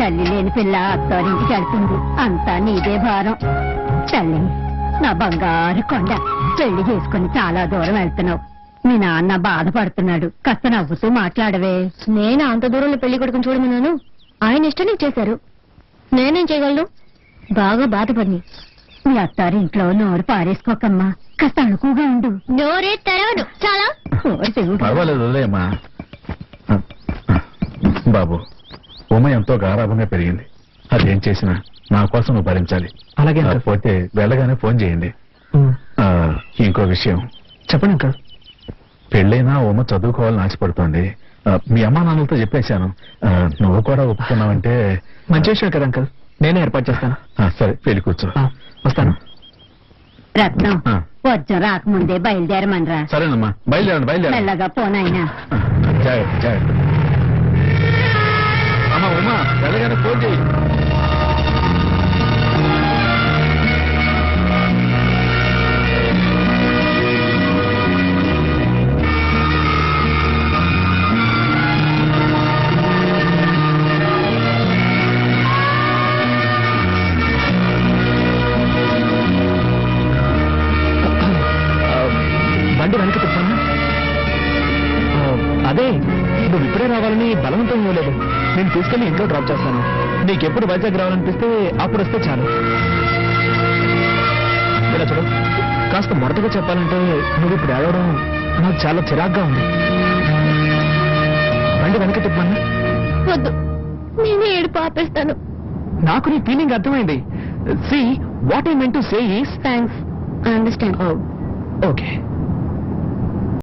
తల్లి లేని పిల్ల అత్తారింటికి వెళ్తుంది, అంతా నీదే భారం. తల్లి, నా బంగారు కొండ, పెళ్లి చేసుకుని చాలా దూరం వెళ్తున్నావు. మీ నాన్న బాధపడుతున్నాడు, కాస్త నవ్వుతూ మాట్లాడవే. నేను అంత దూరంలో పెళ్లి కొడుకుని చూడమన్నాను, ఆయన ఇష్టం నీకు చేశారు, నేనేం చేయగలను? బాగా బాధపడి మీ అత్తారింట్లో నోరు పారేసుకోకమ్మా, కాస్త అణుకుగా ఉండు. నోరే తెరవను చాలా. పర్వాలేదు వదిలేయమ్మా. బాబు, ఉమ ఎంతో గారాభంగా పెరిగింది, అదేం చేసినా నా కోసం నువ్వు భరించాలి. అలాగే పోతే వెళ్ళగానే ఫోన్ చేయండి. ఇంకో విషయం చెప్పండి అంకల్. పెళ్ళైనా ఉమ చదువుకోవాలని ఆశపడుతోంది. మీ అమ్మా నాన్నలతో చెప్పేశాను, నువ్వు కూడా ఒప్పుకున్నావంటే. మంచి విషయం కదా అంకల్, నేనే ఏర్పాటు చేస్తాను. సరే, వెళ్ళి కూర్చో. వస్తాను. రత్నం, వర్జం రాకముందే బయలుదేరమనరా. సరేనమ్మా, బయలుదేరండి బయలుదేరండి. మెల్లగా పోనాయనా. జాగ్రత్త జాగ్రత్త. అమ్మా ఉమా, వెళ్ళగానే ఫోన్ చేయి. బండి వెనక్కి తిప్పాను. అదే నువ్వు ఇప్పుడే రావాలని బలవంతం ఇవ్వలేదు, నేను తీసుకెళ్లి ఇంట్లో డ్రాప్ చేస్తాను. నీకెప్పుడు వైజాగ్ రావాలనిపిస్తే అప్పుడు వస్తే చాలు. ఇలా చూడు, కాస్త మొదటగా చెప్పాలంటే నువ్వు ఇప్పుడు ఏడవడం నాకు చాలా చిరాగ్గా ఉంది. బండి వెనక్కి తిప్పాను. వద్దు, నేనే ఏడుపు ఆపేస్తాను. నాకు నీ ఫీలింగ్ అర్థమైంది. See, what I meant to say is... thanks, I understand. Okay.